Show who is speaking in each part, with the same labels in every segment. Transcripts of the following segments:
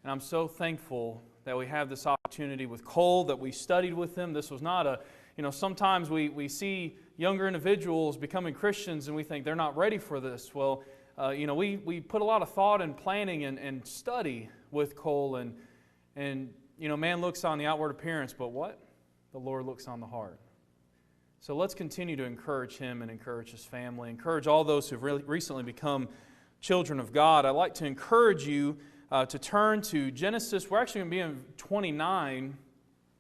Speaker 1: And I'm so thankful that we have this opportunity with Cole, that we studied with him. This was not a, sometimes we see younger individuals becoming Christians and we think they're not ready for this. Well, we put a lot of thought and planning and study with Cole, and man looks on the outward appearance, but what? The Lord looks on the heart. So let's continue to encourage him and encourage his family, encourage all those who've recently become children of God. I'd like to encourage you to turn to Genesis. We're actually going to be in 29,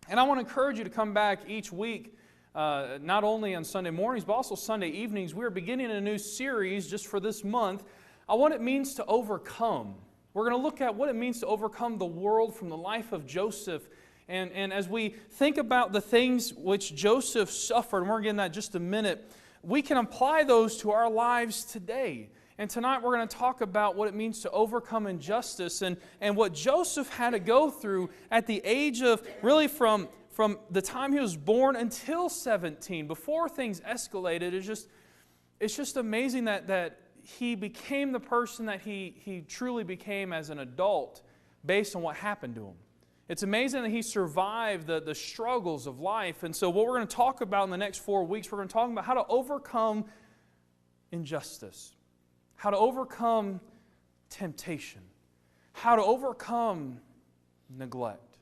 Speaker 1: and I want to encourage you to come back each week, not only on Sunday mornings, but also Sunday evenings. We are beginning a new series just for this month on what it means to overcome. We're going to look at what it means to overcome the world from the life of Joseph. And as we think about the things which Joseph suffered, and we're going to get into that in just a minute, we can apply those to our lives today. And tonight we're going to talk about what it means to overcome injustice and what Joseph had to go through at the age of, really from the time he was born until 17, before things escalated. It's just amazing that he became the person that he truly became as an adult based on what happened to him. It's amazing that he survived the struggles of life. And so what we're going to talk about in the next 4 weeks, we're going to talk about how to overcome injustice, how to overcome temptation, how to overcome neglect,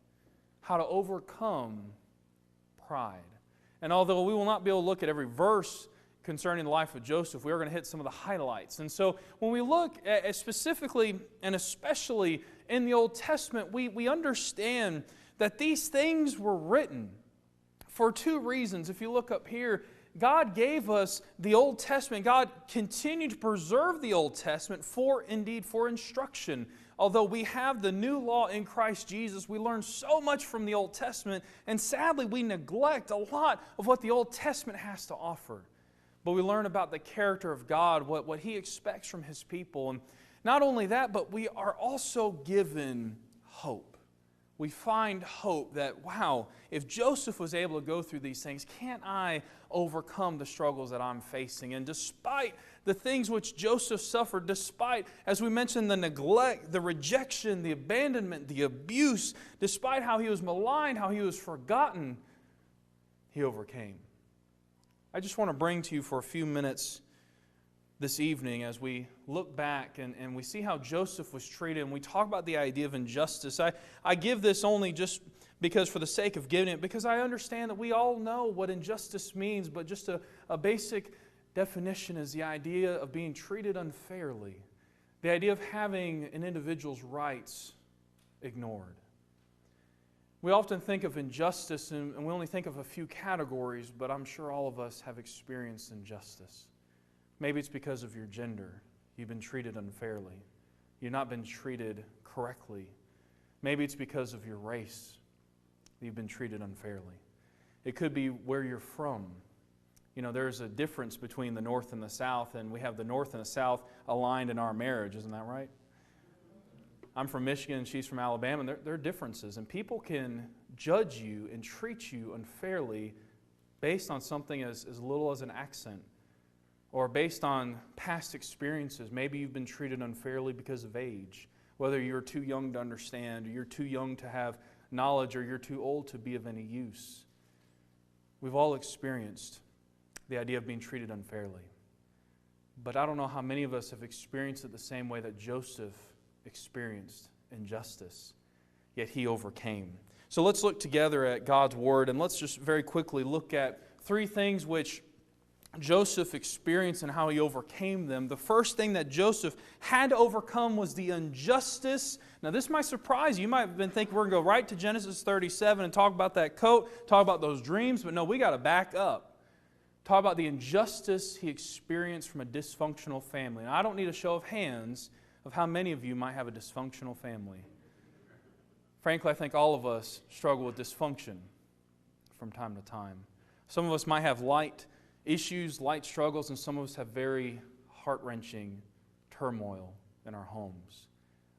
Speaker 1: how to overcome pride. And although we will not be able to look at every verse concerning the life of Joseph, we are going to hit some of the highlights. And so when we look at specifically and especially in the Old Testament, we understand that these things were written for two reasons. If you look up here, God gave us the Old Testament. God continued to preserve the Old Testament for instruction. Although we have the new law in Christ Jesus, we learn so much from the Old Testament, and sadly we neglect a lot of what the Old Testament has to offer. But we learn about the character of God, what He expects from His people. And not only that, but we are also given hope. We find hope that, wow, if Joseph was able to go through these things, can't I overcome the struggles that I'm facing? And despite the things which Joseph suffered, despite, as we mentioned, the neglect, the rejection, the abandonment, the abuse, despite how he was maligned, how he was forgotten, he overcame. I just want to bring to you for a few minutes this evening as we look back and we see how Joseph was treated, and we talk about the idea of injustice. I give this only just because for the sake of giving it, because I understand that we all know what injustice means, but just a basic definition is the idea of being treated unfairly, the idea of having an individual's rights ignored. We often think of injustice, and we only think of a few categories, but I'm sure all of us have experienced injustice. Maybe it's because of your gender. You've been treated unfairly. You've not been treated correctly. Maybe it's because of your race. You've been treated unfairly. It could be where you're from. There's a difference between the North and the South, and we have the North and the South aligned in our marriage. Isn't that right? I'm from Michigan and she's from Alabama, and there are differences. And people can judge you and treat you unfairly based on something as little as an accent, or based on past experiences. Maybe you've been treated unfairly because of age, whether you're too young to understand, or you're too young to have knowledge, or you're too old to be of any use. We've all experienced the idea of being treated unfairly. But I don't know how many of us have experienced it the same way that Joseph experienced injustice, yet he overcame. So let's look together at God's Word, and let's just very quickly look at three things which Joseph experienced and how he overcame them. The first thing that Joseph had to overcome was the injustice. Now this might surprise you. You might have been thinking we're going to go right to Genesis 37 and talk about that coat, talk about those dreams, but no, we got to back up. Talk about the injustice he experienced from a dysfunctional family. And I don't need a show of hands of how many of you might have a dysfunctional family. Frankly, I think all of us struggle with dysfunction from time to time. Some of us might have light issues, light struggles, and some of us have very heart-wrenching turmoil in our homes.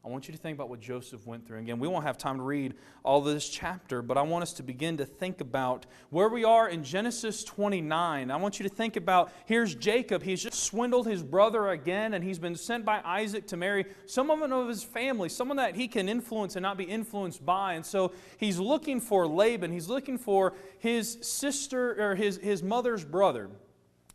Speaker 1: I want you to think about what Joseph went through. Again, we won't have time to read all this chapter, but I want us to begin to think about where we are in Genesis 29. I want you to think about, here's Jacob. He's just swindled his brother again, and he's been sent by Isaac to marry someone of his family, someone that he can influence and not be influenced by. And so he's looking for Laban. He's looking for his sister, or his mother's brother.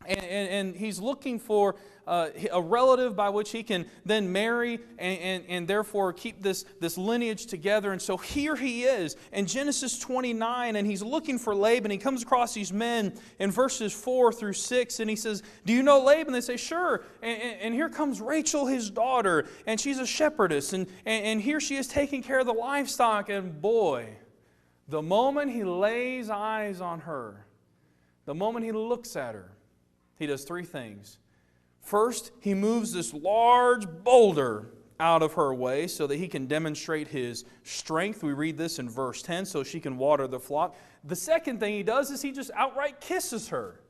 Speaker 1: And he's looking for a relative by which he can then marry and therefore keep this lineage together. And so here he is in Genesis 29, and he's looking for Laban. He comes across these men in verses 4 through 6, and he says, "Do you know Laban?" They say, "Sure." And here comes Rachel, his daughter, and she's a shepherdess. And here she is taking care of the livestock. And boy, the moment he lays eyes on her, the moment he looks at her, he does three things. First, he moves this large boulder out of her way so that he can demonstrate his strength. We read this in verse 10, so she can water the flock. The second thing he does is he just outright kisses her.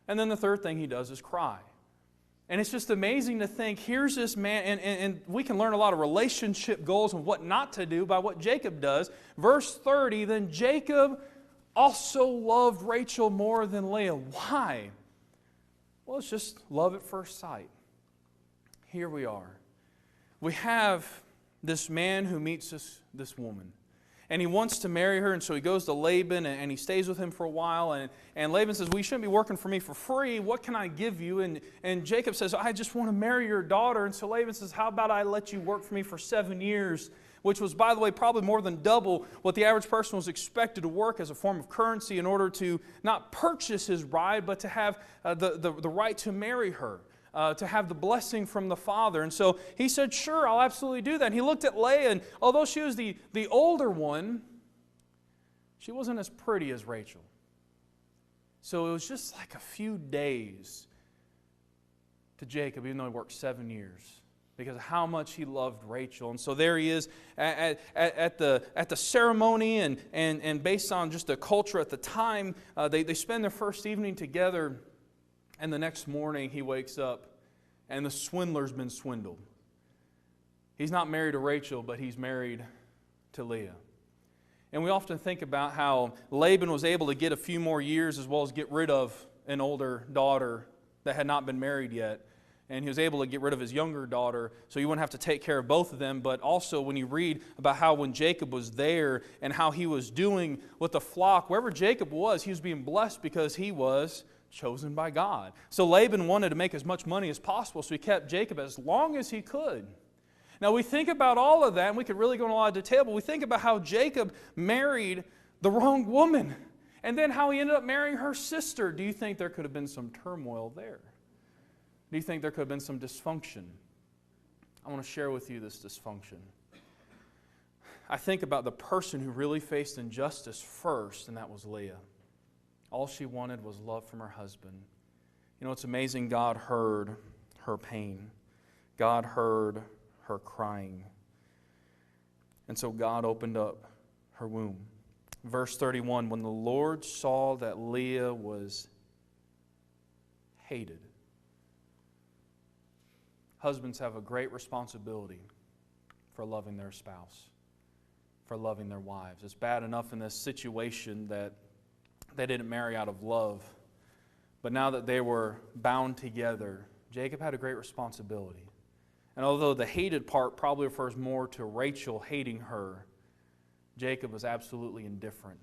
Speaker 1: And then the third thing he does is cry. And it's just amazing to think, here's this man, and we can learn a lot of relationship goals and what not to do by what Jacob does. Verse 30, then Jacob also loved Rachel more than Leah. Why? Well, it's just love at first sight. Here we are. We have this man who meets this woman. And he wants to marry her, and so he goes to Laban, and he stays with him for a while. And Laban says, "Well, you shouldn't be working for me for free. What can I give you?" And Jacob says, "I just want to marry your daughter." And so Laban says, "How about I let you work for me for 7 years?" Which was, by the way, probably more than double what the average person was expected to work as a form of currency in order to not purchase his bride, but to have the right to marry her, to have the blessing from the father. And so he said, "Sure, I'll absolutely do that." And he looked at Leah, and although she was the older one, she wasn't as pretty as Rachel. So it was just like a few days to Jacob, even though he worked 7 years, because of how much he loved Rachel. And so there he is at the ceremony, and based on just the culture at the time, they spend their first evening together, and the next morning he wakes up, and the swindler's been swindled. He's not married to Rachel, but he's married to Leah. And we often think about how Laban was able to get a few more years as well as get rid of an older daughter that had not been married yet. And he was able to get rid of his younger daughter, so he wouldn't have to take care of both of them. But also when you read about how when Jacob was there and how he was doing with the flock, wherever Jacob was, he was being blessed because he was chosen by God. So Laban wanted to make as much money as possible, so he kept Jacob as long as he could. Now we think about all of that, and we could really go into a lot of detail, but we think about how Jacob married the wrong woman, and then how he ended up marrying her sister. Do you think there could have been some turmoil there? Do you think there could have been some dysfunction? I want to share with you this dysfunction. I think about the person who really faced injustice first, and that was Leah. All she wanted was love from her husband. You know, it's amazing, God heard her pain. God heard her crying. And so God opened up her womb. Verse 31, when the Lord saw that Leah was hated. Husbands have a great responsibility for loving their spouse, for loving their wives. It's bad enough in this situation that they didn't marry out of love, but now that they were bound together, Jacob had a great responsibility. And although the hated part probably refers more to Rachel hating her, Jacob was absolutely indifferent.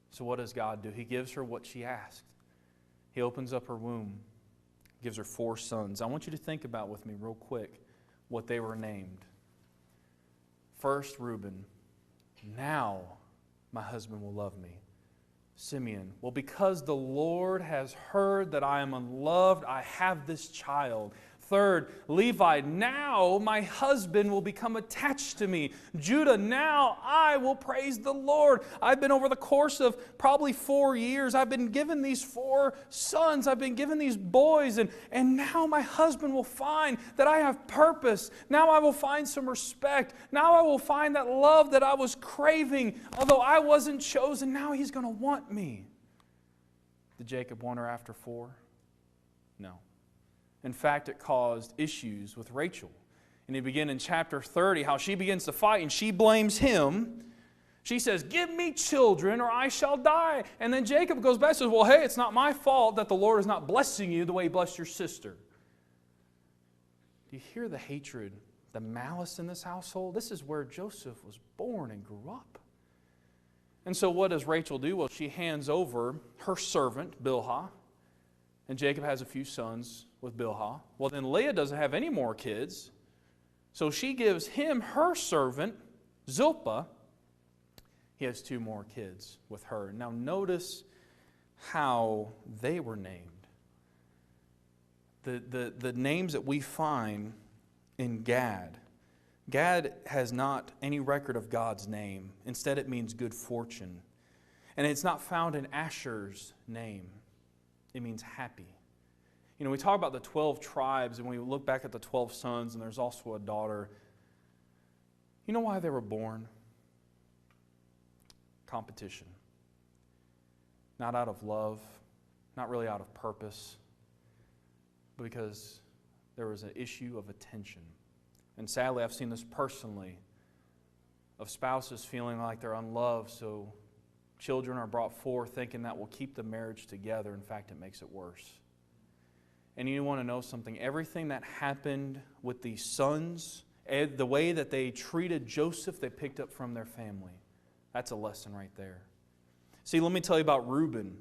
Speaker 1: So what does God do? He gives her what she asked. He opens up her womb, gives her 4 sons. I want you to think about with me real quick what they were named. First, Reuben. Now my husband will love me. Simeon. Well, because the Lord has heard that I am unloved, I have this child. Third, Levi, now my husband will become attached to me. Judah, now I will praise the Lord. I've been over the course of probably 4 years, I've been given these 4 sons, I've been given these boys, and now my husband will find that I have purpose. Now I will find some respect. Now I will find that love that I was craving. Although I wasn't chosen, now he's going to want me. Did Jacob want her after 4? No. In fact, it caused issues with Rachel. And you begin in chapter 30 how she begins to fight and she blames him. She says, give me children or I shall die. And then Jacob goes back and says, well, hey, it's not my fault that the Lord is not blessing you the way He blessed your sister. Do you hear the hatred, the malice in this household? This is where Joseph was born and grew up. And so what does Rachel do? Well, she hands over her servant, Bilhah, and Jacob has a few sons with Bilhah. Well, then Leah doesn't have any more kids, so she gives him her servant, Zilpah. He has 2 more kids with her. Now notice how they were named. The names that we find in Gad. Gad has not any record of God's name. Instead, it means good fortune. And it's not found in Asher's name. It means happy. You know, we talk about the 12 tribes, and we look back at the 12 sons, and there's also a daughter. You know why they were born? Competition. Not out of love, not really out of purpose, but because there was an issue of attention. And sadly, I've seen this personally, of spouses feeling like they're unloved, so children are brought forth thinking that will keep the marriage together. In fact, it makes it worse. And you want to know something? Everything that happened with these sons, the way that they treated Joseph, they picked up from their family. That's a lesson right there. See, let me tell you about Reuben.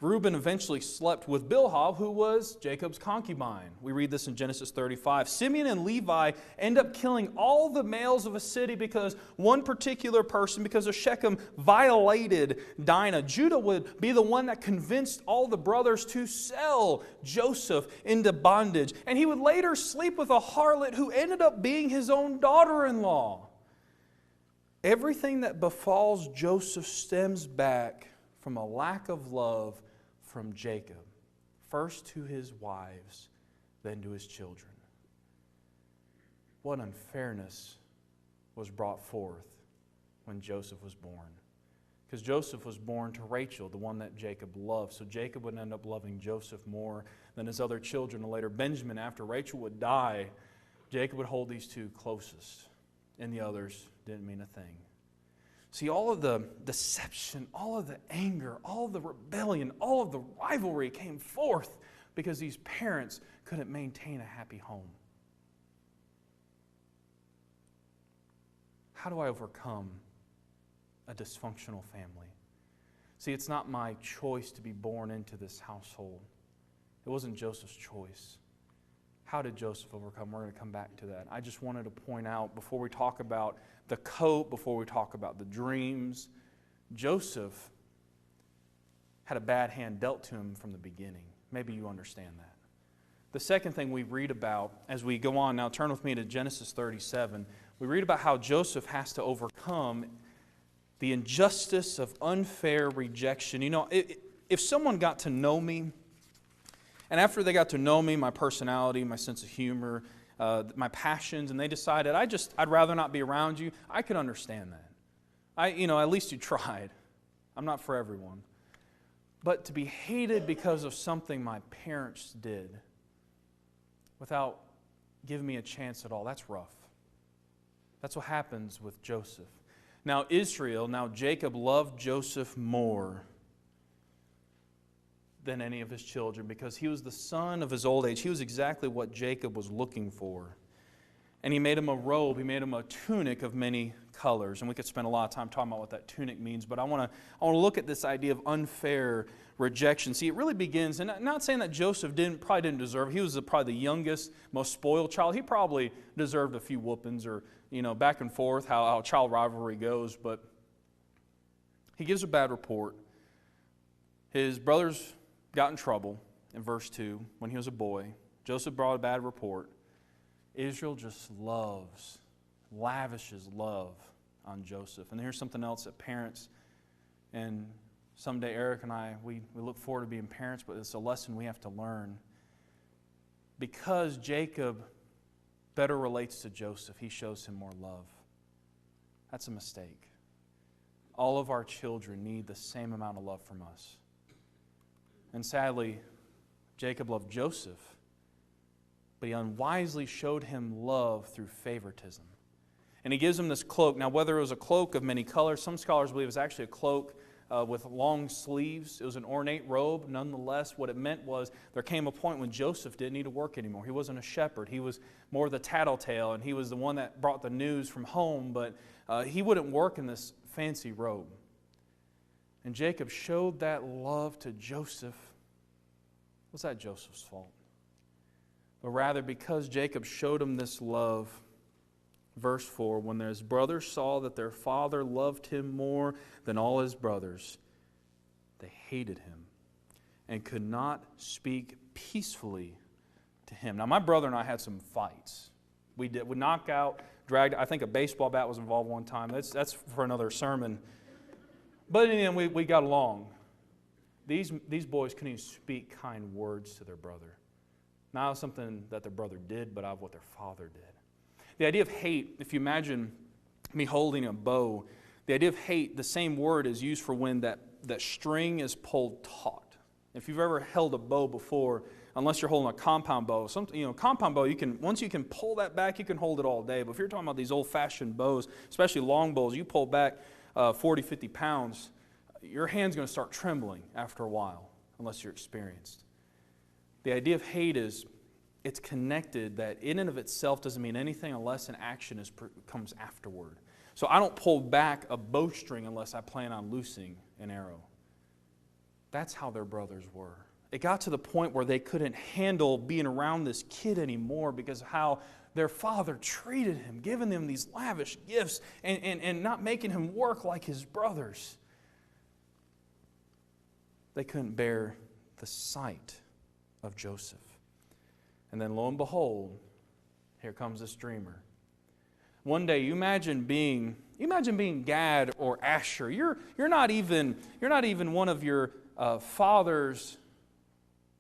Speaker 1: Reuben eventually slept with Bilhah, who was Jacob's concubine. We read this in Genesis 35. Simeon and Levi end up killing all the males of a city because one particular person, because of Shechem, violated Dinah. Judah would be the one that convinced all the brothers to sell Joseph into bondage. And he would later sleep with a harlot who ended up being his own daughter-in-law. Everything that befalls Joseph stems back from a lack of love from Jacob, first to his wives, then to his children. What unfairness was brought forth when Joseph was born. Because Joseph was born to Rachel, the one that Jacob loved. So Jacob would end up loving Joseph more than his other children. And later Benjamin, after Rachel would die, Jacob would hold these 2 closest, and the others didn't mean a thing. See, all of the deception, all of the anger, all of the rebellion, all of the rivalry came forth because these parents couldn't maintain a happy home. How do I overcome a dysfunctional family? See, it's not my choice to be born into this household. It wasn't Joseph's choice. How did Joseph overcome? We're going to come back to that. I just wanted to point out, before we talk about the coat, before we talk about the dreams, Joseph had a bad hand dealt to him from the beginning. Maybe you understand that. The second thing we read about as we go on, now turn with me to Genesis 37, we read about how Joseph has to overcome the injustice of unfair rejection. You know, if someone got to know me, and after they got to know me, my personality, my sense of humor, my passions, and they decided, I'd rather not be around you, I could understand that. At least you tried. I'm not for everyone. But to be hated because of something my parents did without giving me a chance at all, that's rough. That's what happens with Joseph. Now Jacob loved Joseph more than any of his children because he was the son of his old age. He was exactly what Jacob was looking for. And he made him a robe, he made him a tunic of many colors. And we could spend a lot of time talking about what that tunic means, but I want to look at this idea of unfair rejection. See, it really begins, and I'm not saying that Joseph probably didn't deserve it. He was probably the youngest, most spoiled child. He probably deserved a few whoopings or, back and forth, how child rivalry goes. But he gives a bad report. His brothers got in trouble in verse 2 when he was a boy. Joseph brought a bad report. Israel just lavishes love on Joseph. And here's something else that parents, and someday Eric and I, we look forward to being parents, but it's a lesson we have to learn. Because Jacob better relates to Joseph, he shows him more love. That's a mistake. All of our children need the same amount of love from us. And sadly, Jacob loved Joseph but he unwisely showed him love through favoritism. And he gives him this cloak. Now, whether it was a cloak of many colors, some scholars believe it was actually a cloak with long sleeves. It was an ornate robe. Nonetheless, what it meant was there came a point when Joseph didn't need to work anymore. He wasn't a shepherd. He was more the tattletale, and he was the one that brought the news from home, but he wouldn't work in this fancy robe. And Jacob showed that love to Joseph. Was that Joseph's fault? But rather, because Jacob showed him this love, verse 4, when his brothers saw that their father loved him more than all his brothers, they hated him and could not speak peacefully to him. Now, my brother and I had some fights. We knock out, dragged. I think a baseball bat was involved one time. That's for another sermon. But in the end, we got along. These boys couldn't even speak kind words to their brother. Not something that their brother did, but of what their father did. The idea of hate, if you imagine me holding a bow, the idea of hate, the same word is used for when that string is pulled taut. If you've ever held a bow before, unless you're holding a compound bow, compound bow, once you can pull that back, you can hold it all day. But if you're talking about these old-fashioned bows, especially long bows, you pull back 40, 50 pounds, your hand's going to start trembling after a while, unless you're experienced. The idea of hate is, it's connected that in and of itself doesn't mean anything unless an action comes afterward. So I don't pull back a bowstring unless I plan on loosing an arrow. That's how their brothers were. It got to the point where they couldn't handle being around this kid anymore because of how their father treated him, giving them these lavish gifts and not making him work like his brothers. They couldn't bear the sight of Joseph. And then lo and behold, here comes this dreamer. One day, you imagine being Gad or Asher. You're not even one of your father's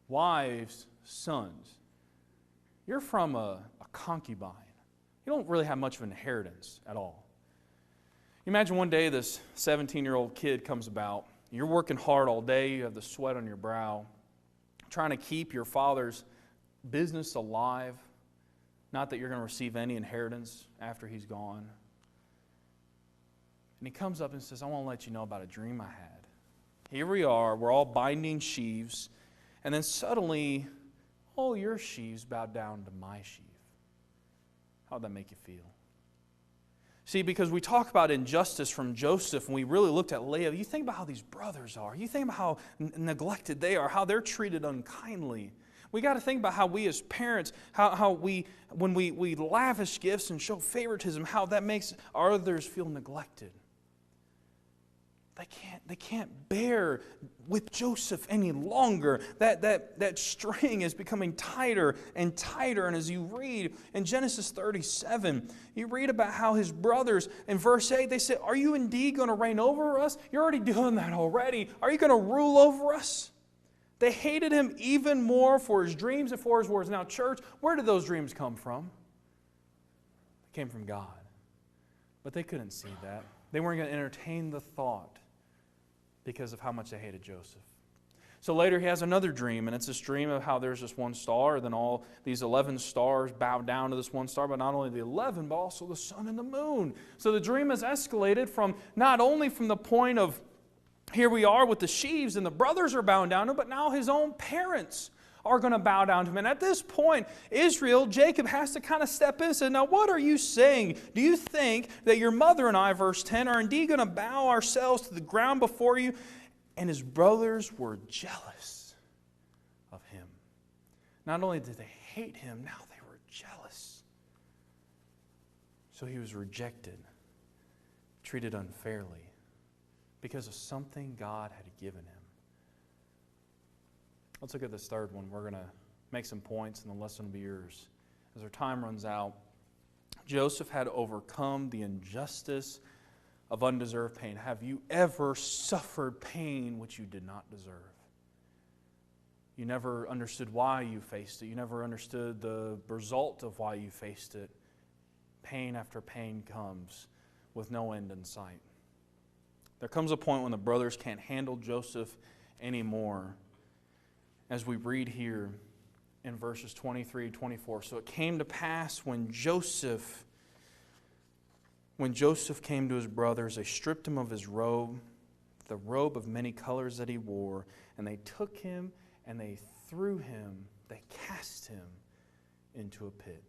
Speaker 1: wives' sons. You're from a concubine. You don't really have much of an inheritance at all. You imagine one day this 17-year-old kid comes about. You're working hard all day. You have the sweat on your brow, trying to keep your father's business alive. Not that you're going to receive any inheritance after he's gone. And he comes up and says, I want to let you know about a dream I had. Here we are, we're all binding sheaves, and then suddenly, all your sheaves bowed down to my sheaf. How'd that make you feel? See, because we talk about injustice from Joseph, and we really looked at Leah, you think about how these brothers are. You think about how neglected they are, how they're treated unkindly. We got to think about how we as parents, when we lavish gifts and show favoritism, how that makes our others feel neglected. They can't bear with Joseph any longer. That string is becoming tighter and tighter. And as you read in Genesis 37, you read about how his brothers, in verse 8, they said, are you indeed going to reign over us? You're already doing that already. Are you going to rule over us? They hated him even more for his dreams and for his words. Now, church, where did those dreams come from? They came from God. But they couldn't see that. They weren't going to entertain the thought because of how much they hated Joseph. So later he has another dream, and it's this dream of how there's this one star, then all these 11 stars bow down to this one star, but not only the 11, but also the sun and the moon. So the dream has escalated from not only from the point of here we are with the sheaves and the brothers are bowing down to him, but now his own parents are going to bow down to him. And at this point, Jacob has to kind of step in and say, now what are you saying? Do you think that your mother and I, verse 10, are indeed going to bow ourselves to the ground before you? And his brothers were jealous of him. Not only did they hate him, now they were jealous. So he was rejected, treated unfairly, because of something God had given him. Let's look at this third one. We're going to make some points, and the lesson will be yours. As our time runs out, Joseph had overcome the injustice of undeserved pain. Have you ever suffered pain which you did not deserve? You never understood why you faced it. You never understood the result of why you faced it. Pain after pain comes with no end in sight. There comes a point when the brothers can't handle Joseph anymore. As we read here in verses 23 and 24. So it came to pass when Joseph came to his brothers, they stripped him of his robe, the robe of many colors that he wore, and they took him and they cast him into a pit.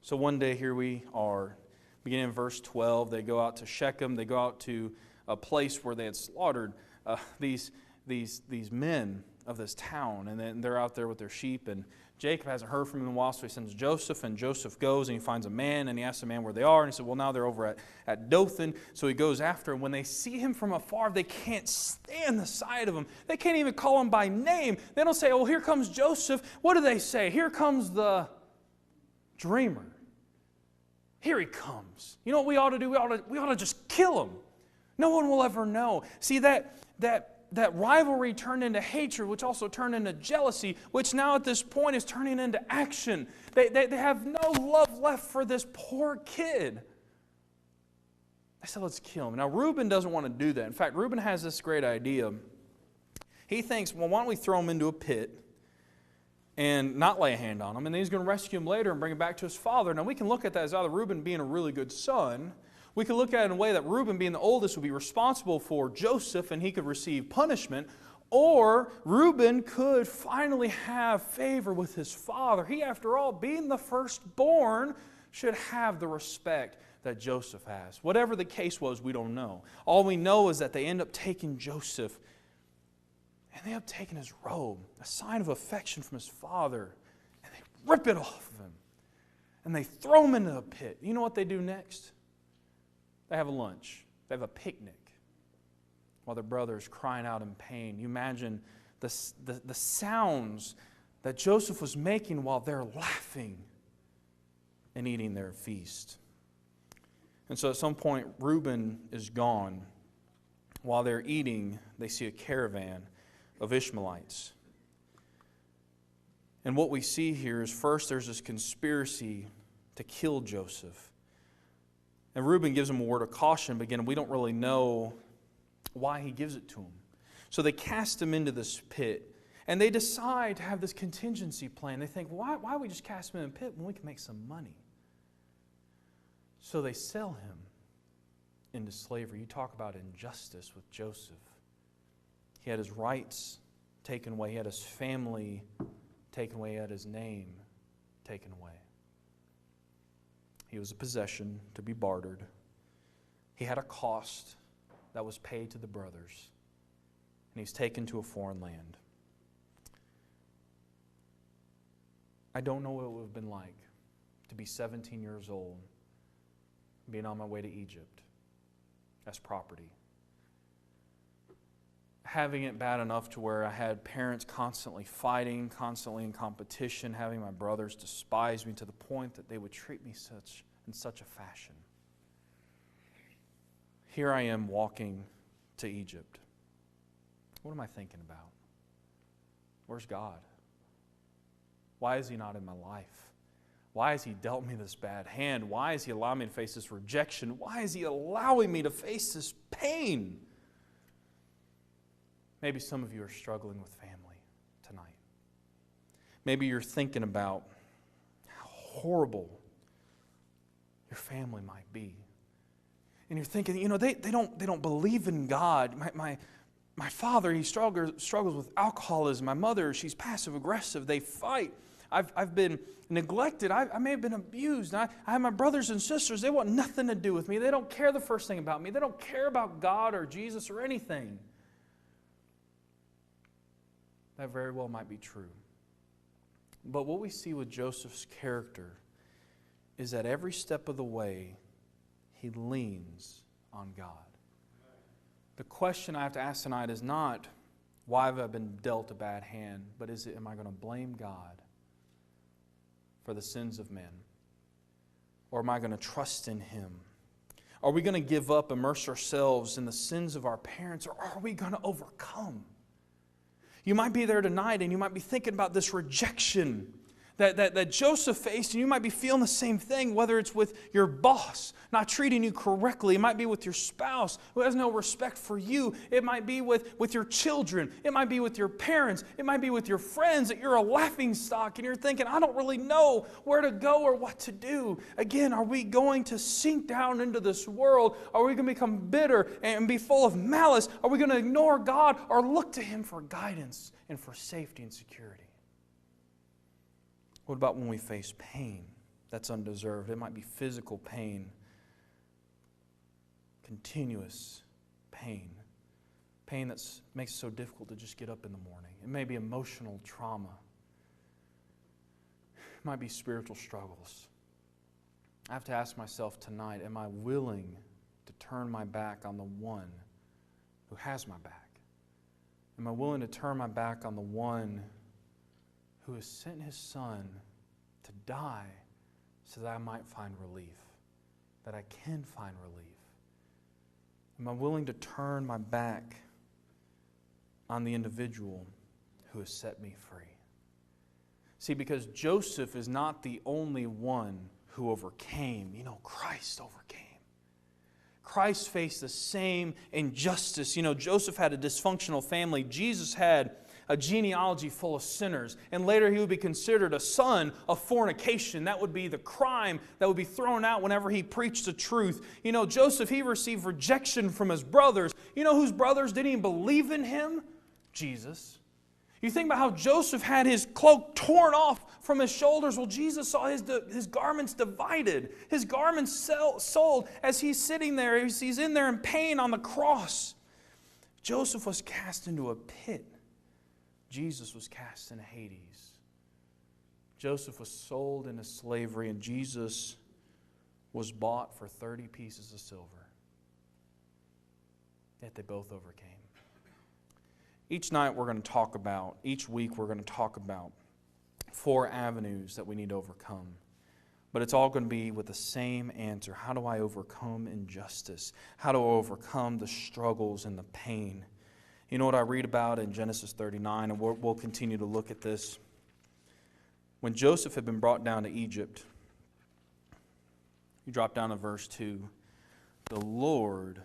Speaker 1: So one day here we are, beginning in verse 12, they go out to Shechem, they go out to a place where they had slaughtered these men of this town, and then they're out there with their sheep, and Jacob hasn't heard from him in a while, so he sends Joseph, and Joseph goes and he finds a man, and he asks the man where they are, and he said, well, now they're over at Dothan. So he goes after him. When they see him from afar, they can't stand the sight of him. They can't even call him by name. They don't say, oh, here comes Joseph. What do they say? Here comes the dreamer. Here he comes. You know what we ought to do? We ought to just kill him. No one will ever know. See, that rivalry turned into hatred, which also turned into jealousy, which now at this point is turning into action. They have no love left for this poor kid. I said, let's kill him. Now, Reuben doesn't want to do that. In fact, Reuben has this great idea. He thinks, well, why don't we throw him into a pit and not lay a hand on him, and then he's going to rescue him later and bring him back to his father. Now, we can look at that as either Reuben being a really good son. We could look at it in a way that Reuben, being the oldest, would be responsible for Joseph and he could receive punishment. Or Reuben could finally have favor with his father. He, after all, being the firstborn, should have the respect that Joseph has. Whatever the case was, we don't know. All we know is that they end up taking Joseph and they end up taking his robe, a sign of affection from his father, and they rip it off of him. And they throw him into a pit. You know what they do next? They have a lunch. They have a picnic while their brother is crying out in pain. You imagine the sounds that Joseph was making while they're laughing and eating their feast. And so at some point, Reuben is gone. While they're eating, they see a caravan of Ishmaelites. And what we see here is first there's this conspiracy to kill Joseph. And Reuben gives him a word of caution, but again, we don't really know why he gives it to him. So they cast him into this pit, and they decide to have this contingency plan. They think, why don't we just cast him in a pit when we can make some money? So they sell him into slavery. You talk about injustice with Joseph. He had his rights taken away. He had his family taken away. He had his name taken away. He was a possession to be bartered. He had a cost that was paid to the brothers. And he's taken to a foreign land. I don't know what it would have been like to be 17 years old, being on my way to Egypt as property. Having it bad enough to where I had parents constantly fighting, constantly in competition, having my brothers despise me to the point that they would treat me in such a fashion. Here I am walking to Egypt. What am I thinking about? Where's God? Why is He not in my life? Why has He dealt me this bad hand? Why is He allowing me to face this rejection? Why is He allowing me to face this pain? Maybe some of you are struggling with family tonight. Maybe you're thinking about how horrible your family might be. And you're thinking, they don't believe in God. My father, he struggles with alcoholism. My mother, she's passive aggressive. They fight. I've been neglected. I may have been abused. I have my brothers and sisters. They want nothing to do with me. They don't care the first thing about me. They don't care about God or Jesus or anything. That very well might be true. But what we see with Joseph's character is that every step of the way, he leans on God. The question I have to ask tonight is not, why have I been dealt a bad hand, but am I going to blame God for the sins of men? Or am I going to trust in Him? Are we going to give up, immerse ourselves in the sins of our parents, or are we going to overcome? You might be there tonight and you might be thinking about this rejection that Joseph faced, and you might be feeling the same thing, whether it's with your boss not treating you correctly. It might be with your spouse who has no respect for you. It might be with your children. It might be with your parents. It might be with your friends that you're a laughingstock and you're thinking, I don't really know where to go or what to do. Again, are we going to sink down into this world? Are we going to become bitter and be full of malice? Are we going to ignore God or look to Him for guidance and for safety and security? What about when we face pain that's undeserved? It might be physical pain, continuous pain, pain that makes it so difficult to just get up in the morning. It may be emotional trauma. It might be spiritual struggles. I have to ask myself tonight, am I willing to turn my back on the one who has my back? Am I willing to turn my back on the one who has sent His Son to die so that I might find relief, that I can find relief? Am I willing to turn my back on the individual who has set me free? See, because Joseph is not the only one who overcame. Christ overcame. Christ faced the same injustice. Joseph had a dysfunctional family. Jesus had a genealogy full of sinners. And later he would be considered a son of fornication. That would be the crime that would be thrown out whenever he preached the truth. Joseph, he received rejection from his brothers. Whose brothers didn't even believe in him? Jesus. You think about how Joseph had his cloak torn off from his shoulders. Well, Jesus saw his garments divided. His garments sold as he's sitting there. He's in there in pain on the cross. Joseph was cast into a pit. Jesus was cast into Hades. Joseph was sold into slavery, and Jesus was bought for 30 pieces of silver. Yet they both overcame. Each week we're going to talk about 4 avenues that we need to overcome. But it's all going to be with the same answer. How do I overcome injustice? How do I overcome the struggles and the pain? You know what I read about in Genesis 39, and we'll continue to look at this. When Joseph had been brought down to Egypt, you drop down to verse 2, the Lord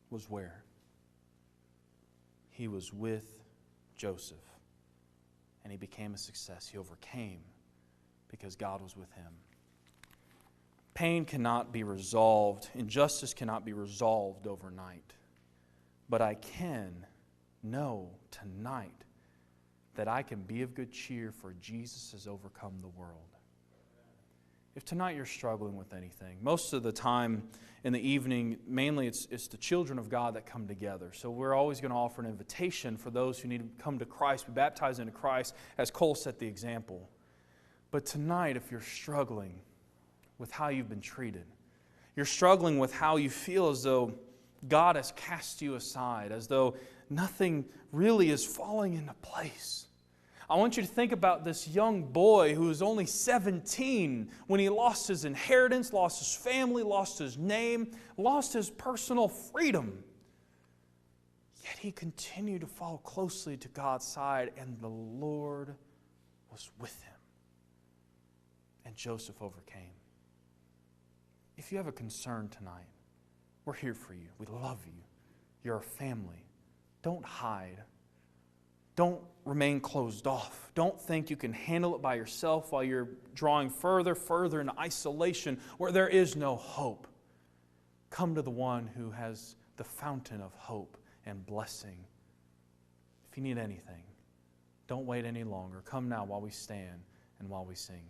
Speaker 1: was where? He was with Joseph, and he became a success. He overcame because God was with him. Pain cannot be resolved. Injustice cannot be resolved overnight. But I can know tonight that I can be of good cheer, for Jesus has overcome the world. If tonight you're struggling with anything, most of the time in the evening, mainly it's the children of God that come together. So we're always going to offer an invitation for those who need to come to Christ, be baptized into Christ, as Cole set the example. But tonight, if you're struggling with how you've been treated, you're struggling with how you feel as though God has cast you aside, as though nothing really is falling into place. I want you to think about this young boy who was only 17 when he lost his inheritance, lost his family, lost his name, lost his personal freedom. Yet he continued to follow closely to God's side, and the Lord was with him. And Joseph overcame. If you have a concern tonight, we're here for you. We love you. You're a family. Don't hide. Don't remain closed off. Don't think you can handle it by yourself while you're drawing further into isolation where there is no hope. Come to the one who has the fountain of hope and blessing. If you need anything, don't wait any longer. Come now while we stand and while we sing.